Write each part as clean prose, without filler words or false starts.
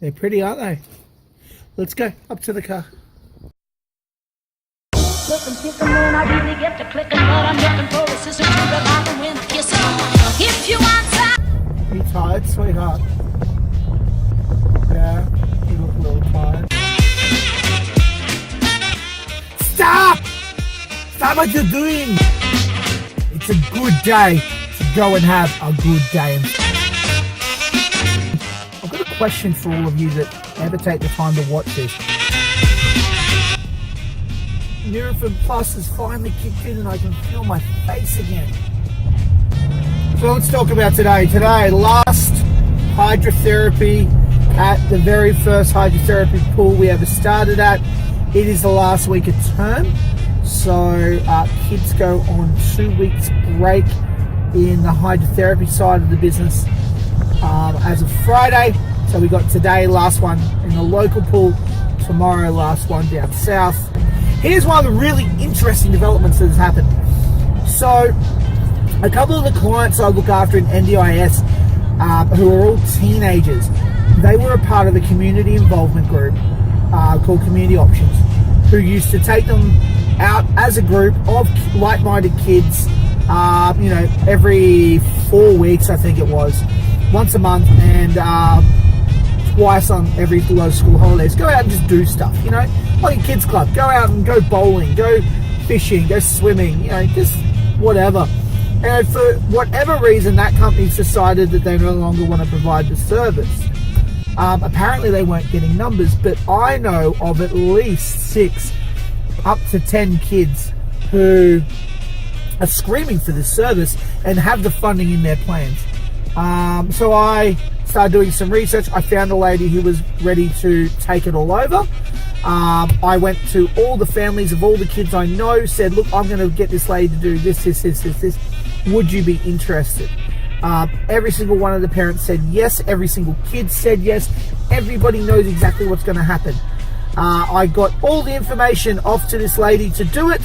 They're pretty, aren't they? Let's go up to the car. When I really get to clicking, but I'm looking for a sister to revive them when I kiss them. If you want some. You tired, sweetheart? Yeah, you look a little tired. Stop! Stop what you're doing! It's a good day to go and have a good day. I've got a question for all of you that ever take the time to watch this. Nurofen Plus has finally kicked in and I can feel my face again. So let's talk about today. Today, last hydrotherapy at the very first hydrotherapy pool we ever started at. It is the last week of term. So kids go on 2 weeks break in the hydrotherapy side of the business as of Friday. So we got today, last one in the local pool, tomorrow, last one down south. Here's one of the really interesting developments that has happened. So a couple of the clients I look after in NDIS who are all teenagers, they were a part of a community involvement group called Community Options, who used to take them out as a group of like-minded kids, every 4 weeks, I think it was, once a month, and twice on every low school holidays. Go out and just do stuff, like a kids club. Go out and go bowling, go fishing, go swimming, just whatever. And for whatever reason, that company's decided that they no longer want to provide the service. Apparently they weren't getting numbers, but I know of at least 6 up to 10 kids who are screaming for this service and have the funding in their plans. So I started doing some research. I found a lady who was ready to take it all over. I went to all the families of all the kids I know, said, look, I'm going to get this lady to do this. Would you be interested? Every single one of the parents said yes. Every single kid said yes. Everybody knows exactly what's going to happen. I got all the information off to this lady to do it.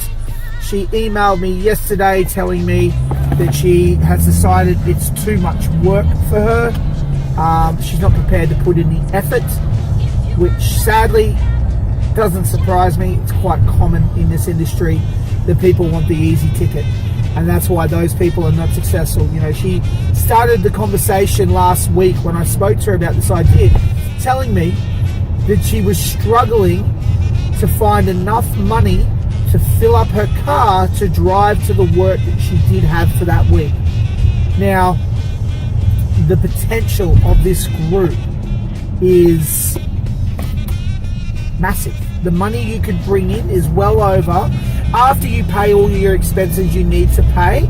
She emailed me yesterday telling me that she has decided it's too much work for her. She's not prepared to put in the effort, which sadly doesn't surprise me. It's quite common in this industry that people want the easy ticket, and that's why those people are not successful. She started the conversation last week when I spoke to her about this idea, telling me that she was struggling to find enough money to fill up her car to drive to the work that she did have for that week. Now, the potential of this group is massive. The money you could bring in is well over, after you pay all your expenses you need to pay,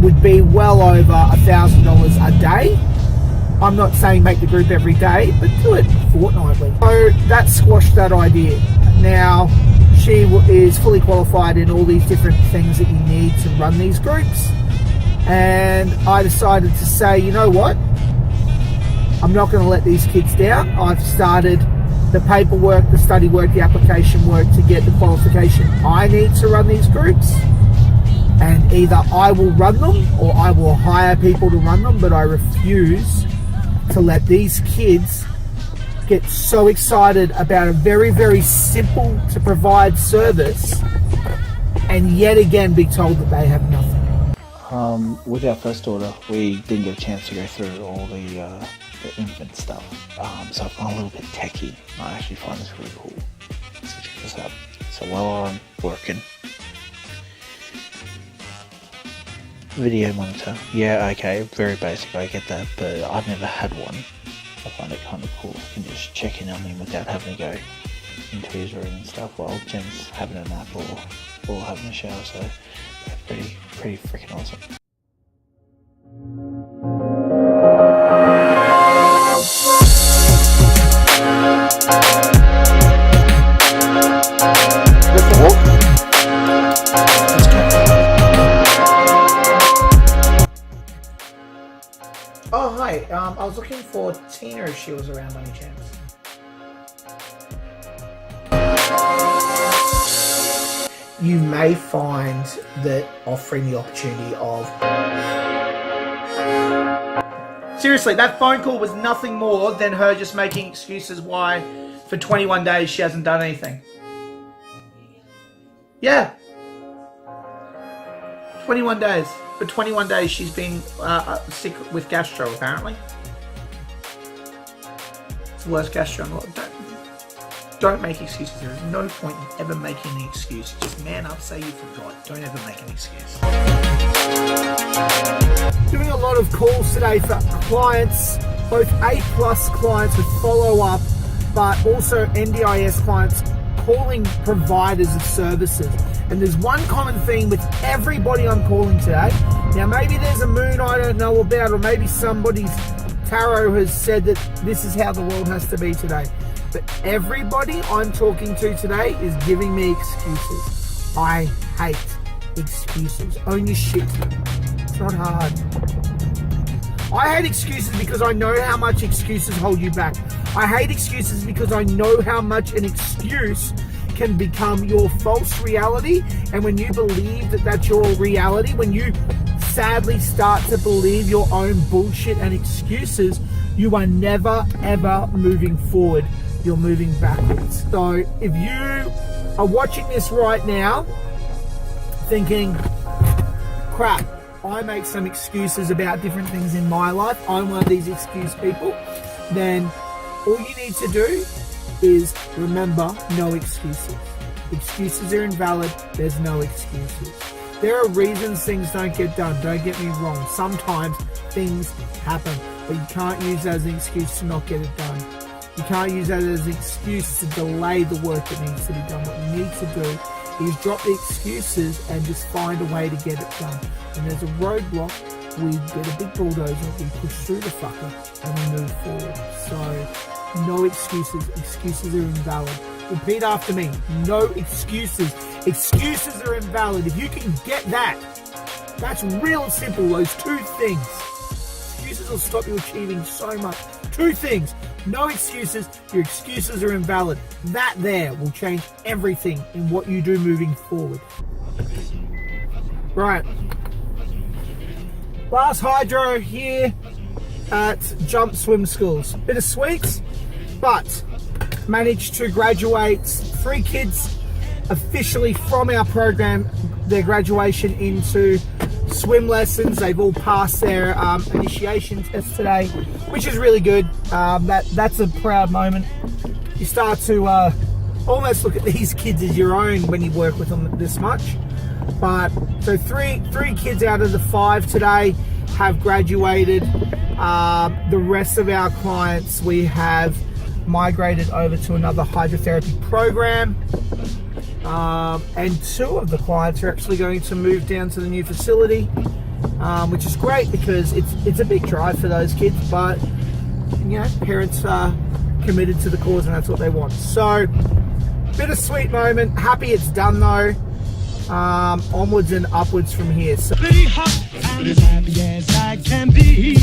would be well over $1,000 a day. I'm not saying make the group every day, but do it fortnightly. So that squashed that idea. Now, she is fully qualified in all these different things that you need to run these groups. And I decided to say, you know what? I'm not going to let these kids down. I've started the paperwork, the study work, the application work to get the qualification I need to run these groups. And either I will run them or I will hire people to run them, but I refuse to let these kids get so excited about a very, very simple to provide service and yet again be told that they have nothing. With our first order, we didn't get a chance to go through all the infant stuff, so I've gone a little bit techie. I actually find this really cool. So check this out. So while I'm working, video monitor, yeah, okay, very basic, I get that, but I've never had one. I find it kind of cool. You can just check in on him without having to go into his room and stuff while Jen's having a nap or having a shower, so that's pretty freaking awesome. Oh, hi. I was looking for Tina if she was around by any chance. You may find that offering the opportunity of Seriously, that phone call was nothing more than her just making excuses why for 21 days she hasn't done anything. Yeah. 21 days. For 21 days she's been sick with gastro, apparently. It's the worst gastro in the world. Don't make excuses. There is no point in ever making an excuse. Just man up, say you forgot. Don't ever make an excuse. Doing a lot of calls today for clients, both A+ clients with follow-up, but also NDIS clients calling providers of services. And there's one common theme with everybody I'm calling today. Now maybe there's a moon I don't know about, or maybe somebody's tarot has said that this is how the world has to be today. But everybody I'm talking to today is giving me excuses. I hate excuses. Own your shit. It's not hard. I hate excuses because I know how much excuses hold you back. I hate excuses because I know how much an excuse can become your false reality. And when you believe that that's your reality, when you sadly start to believe your own bullshit and excuses, you are never ever moving forward. You're moving backwards. So if you are watching this right now thinking, crap, I make some excuses about different things in my life, I'm one of these excuse people, then all you need to do is remember, no excuses. Excuses are invalid. There's no excuses. There are reasons things don't get done. Don't get me wrong. Sometimes things happen, but you can't use that as an excuse to not get it done. You can't use that as an excuse to delay the work that needs to be done. What you need to do is drop the excuses and just find a way to get it done. When there's a roadblock, we get a big bulldozer, we push through the fucker, and we move forward. So, no excuses. Excuses are invalid. Repeat after me. No excuses. Excuses are invalid. If you can get that, that's real simple, those two things. Excuses will stop you achieving so much. Two things. No excuses. Your excuses are invalid. That there will change everything in what you do moving forward. Right. Last hydro here at Jump Swim Schools. Bittersweet, but managed to graduate 3 kids officially from our program, their graduation into swim lessons. They've all passed their initiation test today, which is really good. That's a proud moment. You start to almost look at these kids as your own when you work with them this much. But so three kids out of the 5 today have graduated. The rest of our clients we have migrated over to another hydrotherapy program. And 2 of the clients are actually going to move down to the new facility, which is great because it's a big drive for those kids, but you know, parents are committed to the cause and that's what they want. So bittersweet moment. Happy it's done though. Onwards and upwards from here. So As happy as I can be.